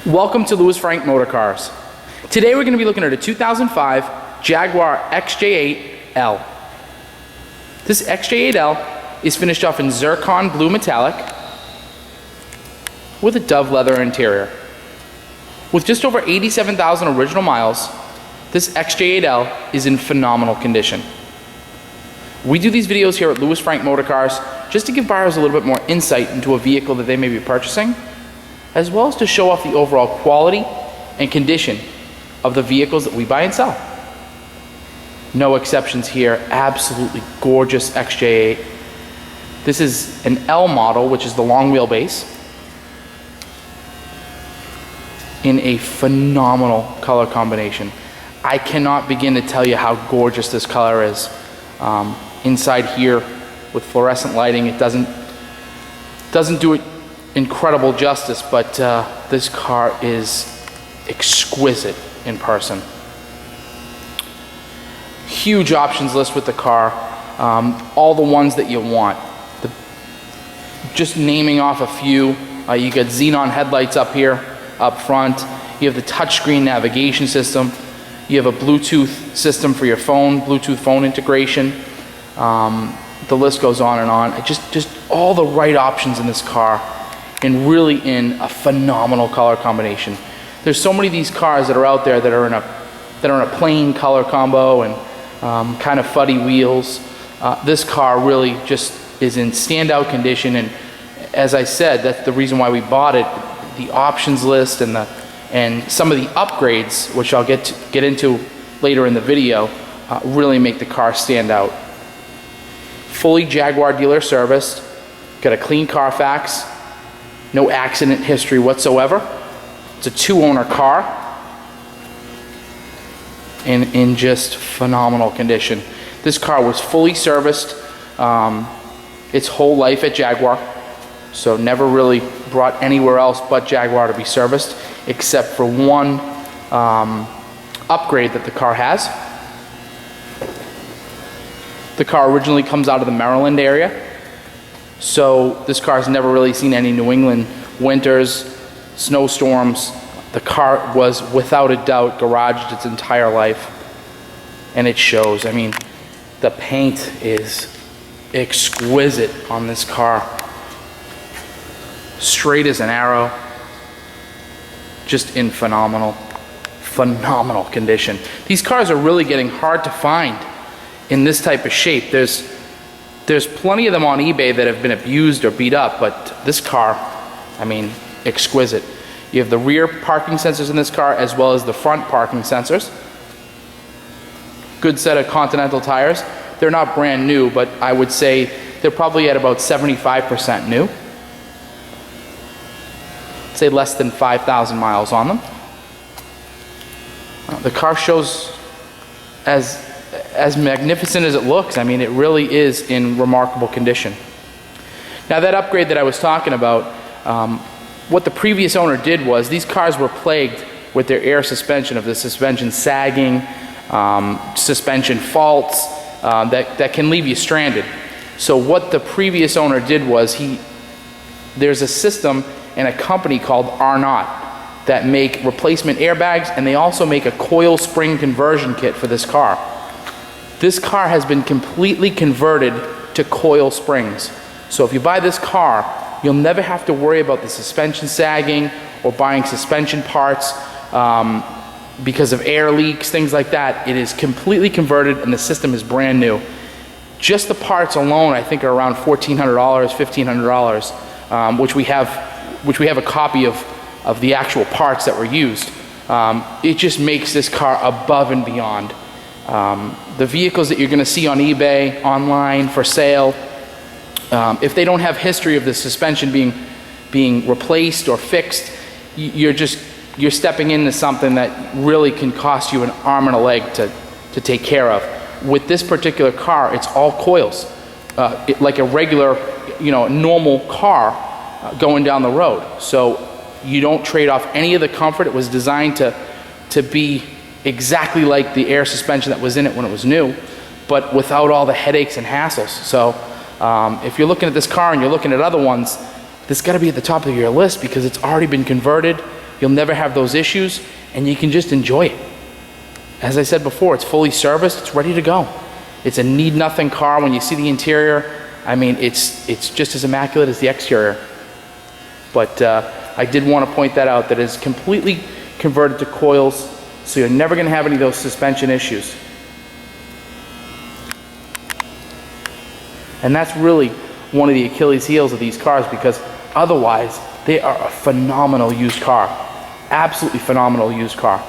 Welcome to Louis Frank Motorcars. Today we're going to be looking at a 2005 Jaguar XJ8L. This XJ8L is finished off in zircon blue metallic with a dove leather interior. With just over 87,000 original miles, this XJ8L is in phenomenal condition. We do these videos here at Louis Frank Motorcars just to give buyers a little bit more insight into a vehicle that they may be purchasing, as well as to show off the overall quality and condition of the vehicles that we buy and sell. No exceptions here, absolutely gorgeous XJ8. This is an L model, which is the long wheelbase, in a phenomenal color combination. I cannot begin to tell you how gorgeous this color is. Inside here with fluorescent lighting, it doesn't do it incredible justice, but this car is exquisite in person. Huge options list with the car, all the ones that you want. Just naming off a few, you got xenon headlights up here, up front. You have the touchscreen navigation system. You have a Bluetooth system for your phone, Bluetooth phone integration. The list goes on and on. Just all the right options in this car, and really in a phenomenal color combination. There's so many of these cars that are out there that are in a plain color combo and kind of fuddy wheels. This car really just is in standout condition, and as I said, that's the reason why we bought it. The options list and some of the upgrades, which I'll get into later in the video, really make the car stand out. Fully Jaguar dealer serviced, got a clean Carfax, no accident history whatsoever. It's a 2-owner car and in just phenomenal condition. This car was fully serviced its whole life at Jaguar, so never really brought anywhere else but Jaguar to be serviced, except for one upgrade that the car has. The car originally comes out of the Maryland area, so this car has never really seen any New England winters, snowstorms. The car was without a doubt garaged its entire life, and it shows. I mean, the paint is exquisite on this car. Straight as an arrow, just in phenomenal condition. These cars are really getting hard to find in this type of shape. There's plenty of them on eBay that have been abused or beat up, but this car, I mean, exquisite. You have the rear parking sensors in this car as well as the front parking sensors. Good set of Continental tires. They're not brand new, but I would say they're probably at about 75% new. I'd say less than 5,000 miles on them. The car shows as magnificent as it looks. I mean, it really is in remarkable condition. Now, that upgrade that I was talking about, what the previous owner did was, these cars were plagued with their air suspension, of the suspension sagging, suspension faults that can leave you stranded. So what the previous owner did was, there's a system and a company called R-Knot that make replacement airbags, and they also make a coil spring conversion kit for this car. This car has been completely converted to coil springs. So if you buy this car, you'll never have to worry about the suspension sagging or buying suspension parts because of air leaks, things like that. It is completely converted, and the system is brand new. Just the parts alone, I think, are around $1,400, $1,500, which we have a copy of the actual parts that were used. It just makes this car above and beyond. The vehicles that you're going to see on eBay, online, for sale, if they don't have history of the suspension being replaced or fixed, you're stepping into something that really can cost you an arm and a leg to take care of. With this particular car, it's all coils, like a regular, normal car going down the road. So you don't trade off any of the comfort. It was designed to be exactly like the air suspension that was in it when it was new, but without all the headaches and hassles. So if you're looking at this car and you're looking at other ones, this got to be at the top of your list because it's already been converted. You'll never have those issues, and you can just enjoy it. As I said before, it's fully serviced, it's ready to go. It's a need-nothing car. When you see the interior, I mean, it's just as immaculate as the exterior. But I did want to point that out, that it's completely converted to coils, so you're never going to have any of those suspension issues. And that's really one of the Achilles heels of these cars, because otherwise they are a phenomenal used car. Absolutely phenomenal used car.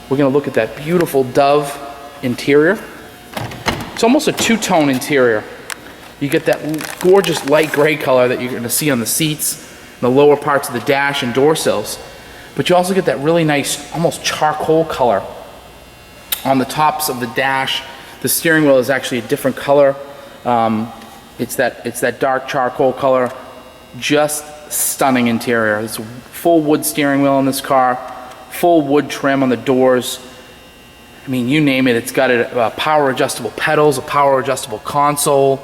We're going to look at that beautiful Dove interior. It's almost a two-tone interior. You get that gorgeous light gray color that you're going to see on the seats, the lower parts of the dash and door sills. But you also get that really nice, almost charcoal color on the tops of the dash. The steering wheel is actually a different color. It's that dark charcoal color. Just stunning interior. It's a full wood steering wheel in this car, full wood trim on the doors. I mean, you name it. It's got a power adjustable pedals, a power adjustable console.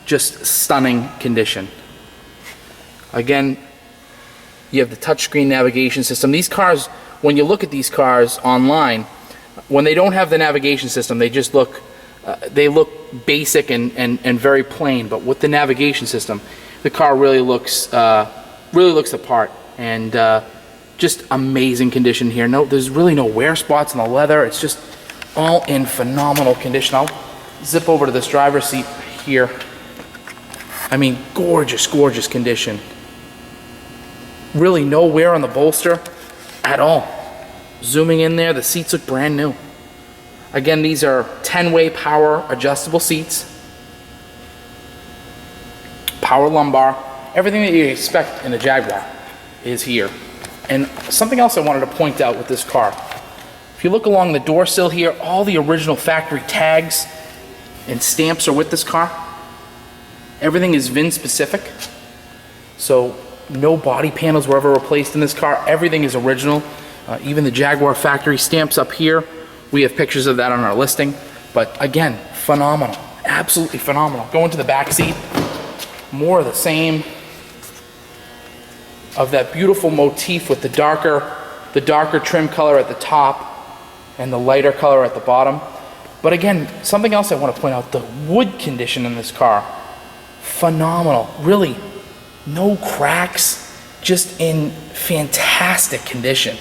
Just stunning condition. Again, you have the touchscreen navigation system. These cars, when you look at these cars online, when they don't have the navigation system, they just look basic and very plain. But with the navigation system, the car really looks the part, and just amazing condition here. No, there's really no wear spots on the leather. It's just all in phenomenal condition. I'll zip over to this driver's seat here. I mean, gorgeous, gorgeous condition. Really no wear on the bolster at all. Zooming in there, the seats look brand new. Again, these are 10-way power adjustable seats. Power lumbar. Everything that you expect in a Jaguar is here. And something else I wanted to point out with this car. If you look along the door sill here, all the original factory tags and stamps are with this car. Everything is VIN specific. So no body panels were ever replaced in this car. Everything is original. Even the Jaguar factory stamps up here. We have pictures of that on our listing. But again, phenomenal. Absolutely phenomenal. Go into the back seat. More of the same. Of that beautiful motif with the darker trim color at the top and the lighter color at the bottom. But again, something else I want to point out, the wood condition in this car, phenomenal. Really, no cracks, just in fantastic condition.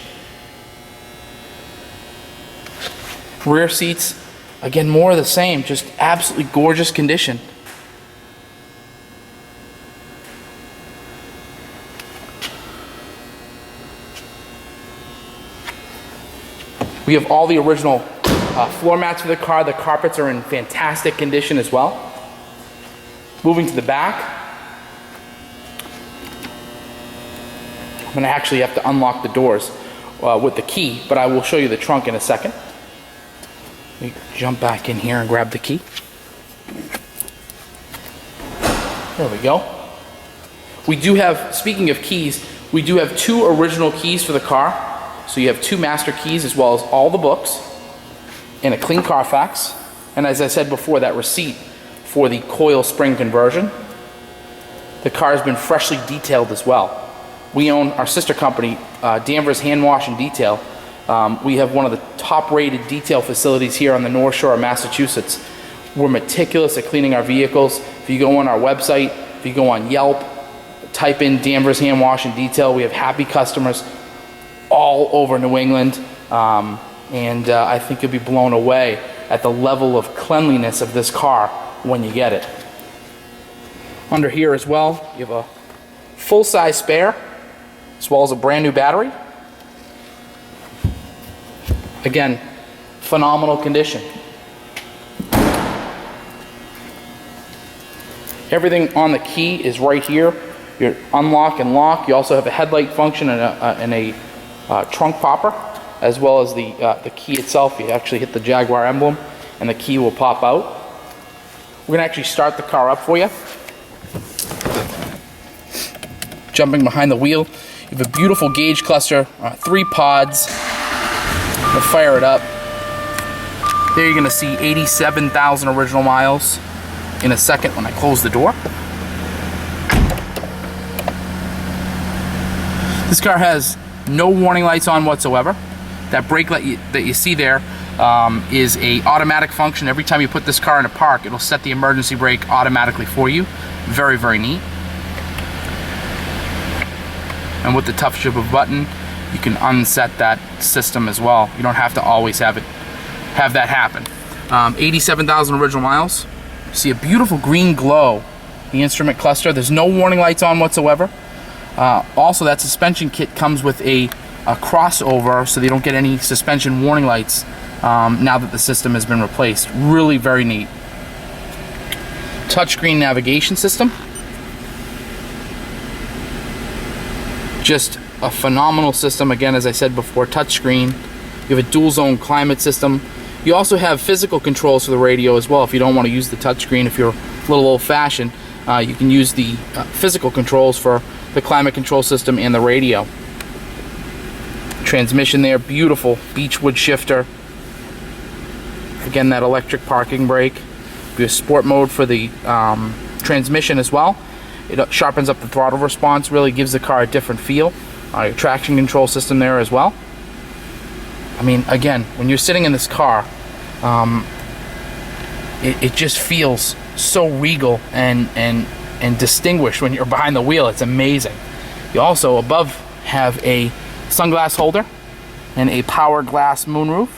Rear seats, again, more of the same, just absolutely gorgeous condition. We have all the original floor mats for the car. The carpets are in fantastic condition as well. Moving to the back. I'm going to actually have to unlock the doors with the key, but I will show you the trunk in a second. Let me jump back in here and grab the key. There we go. We do have, speaking of keys, we do have 2 original keys for the car. So you have 2 master keys as well as all the books and a clean Carfax. And as I said before, that receipt for the coil spring conversion. The car has been freshly detailed as well. We own our sister company, Danvers Hand Wash and Detail. We have one of the top rated detail facilities here on the North Shore of Massachusetts. We're meticulous at cleaning our vehicles. If you go on our website, if you go on Yelp, type in Danvers Hand Wash and Detail, we have happy customers all over New England, and I think you'll be blown away at the level of cleanliness of this car when you get it. Under here as well, you have a full-size spare, as well as a brand new battery. Again, phenomenal condition. Everything on the key is right here. Your unlock and lock. You also have a headlight function and a trunk popper, as well as the key itself. You actually hit the Jaguar emblem and the key will pop out. We're going to actually start the car up for you. Jumping behind the wheel, you have a beautiful gauge cluster, 3 pods. We'll fire it up. There you're going to see 87,000 original miles in a second when I close the door. This car has no warning lights on whatsoever. That brake light that you see there is a automatic function. Every time you put this car in a park, it'll set the emergency brake automatically for you. Very, very neat. And with the touch of a button, you can unset that system as well. You don't have to always have that happen. 87,000 original miles. You see a beautiful green glow. The instrument cluster. There's no warning lights on whatsoever. Also, that suspension kit comes with a crossover, so they don't get any suspension warning lights now that the system has been replaced. Really very neat. Touchscreen navigation system. Just a phenomenal system. Again, as I said before, touchscreen. You have a dual zone climate system. You also have physical controls for the radio as well. If you don't want to use the touchscreen, if you're a little old-fashioned, you can use the physical controls for the climate control system and the radio. Transmission there, beautiful beechwood shifter. Again, that electric parking brake. We have sport mode for the transmission as well. It sharpens up the throttle response, really gives the car a different feel. Your traction control system there as well. I mean, again, when you're sitting in this car, it just feels so regal and distinguished when you're behind the wheel. It's amazing. You also above have a sunglass holder and a power glass moonroof.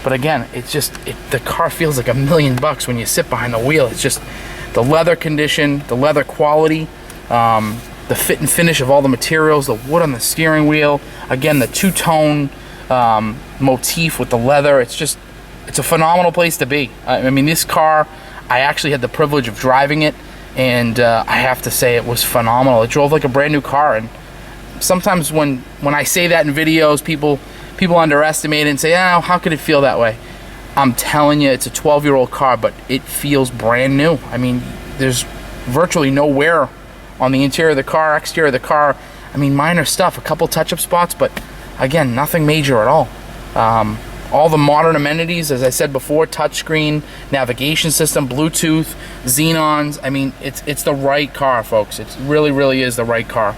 But again, it's just the car feels like $1 million when you sit behind the wheel. It's just the leather condition, the leather quality, the fit and finish of all the materials, the wood on the steering wheel. Again, the two-tone motif with the leather. It's a phenomenal place to be. I mean, this car, I actually had the privilege of driving it, and I have to say it was phenomenal. It drove like a brand new car, and sometimes when I say that in videos, people underestimate it and say, oh, how could it feel that way? I'm telling you, it's a 12-year-old car, but it feels brand new. I mean, there's virtually no wear on the interior of the car, exterior of the car. I mean, minor stuff, a couple touch-up spots, but again, nothing major at all. All the modern amenities, as I said before, touchscreen, navigation system, Bluetooth, xenons. I mean, it's the right car, folks. It really, really is the right car.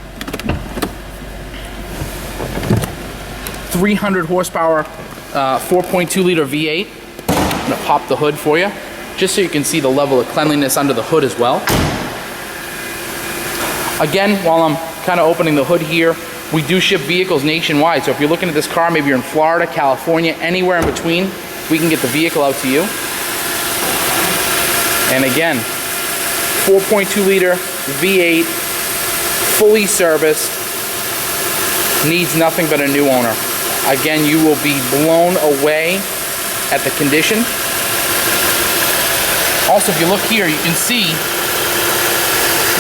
300 horsepower, 4.2 liter V8. I'm gonna pop the hood for you, just so you can see the level of cleanliness under the hood as well. Again, while I'm kind of opening the hood here, we do ship vehicles nationwide. So if you're looking at this car, maybe you're in Florida, California, anywhere in between, we can get the vehicle out to you. And again, 4.2 liter V8, fully serviced, needs nothing but a new owner. Again, you will be blown away at the condition. Also, if you look here, you can see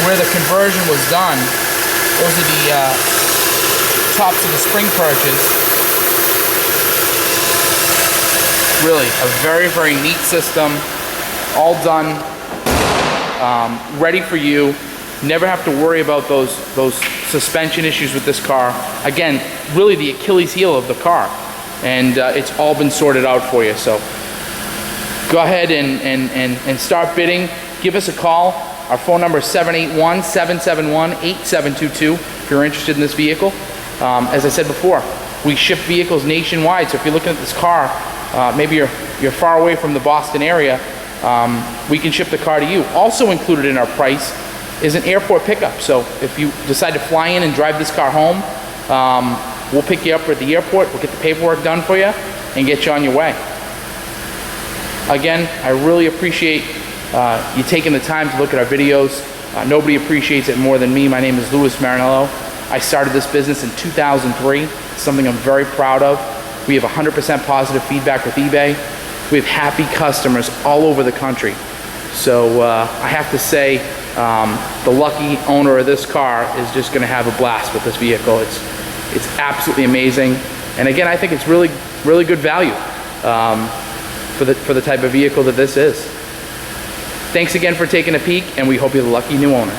where the conversion was done. Those are the tops of the spring perches. Really, a very, very neat system. All done, ready for you. Never have to worry about those suspension issues with this car. Again, really the Achilles heel of the car. And it's all been sorted out for you. So go ahead and start bidding. Give us a call. Our phone number is 781-771-8722 if you're interested in this vehicle. As I said before, we ship vehicles nationwide. So if you're looking at this car, maybe you're far away from the Boston area, we can ship the car to you. Also included in our price is an airport pickup. So if you decide to fly in and drive this car home, we'll pick you up at the airport, we'll get the paperwork done for you, and get you on your way. Again, I really appreciate you taking the time to look at our videos. Nobody appreciates it more than me. My name is Louis Marinello. I started this business in 2003. It's something I'm very proud of. We have 100% positive feedback with eBay. We have happy customers all over the country. So I have to say, the lucky owner of this car is just going to have a blast with this vehicle. It's absolutely amazing, and again, I think it's really, really good value for the type of vehicle that this is. Thanks again for taking a peek, and we hope you're the lucky new owner.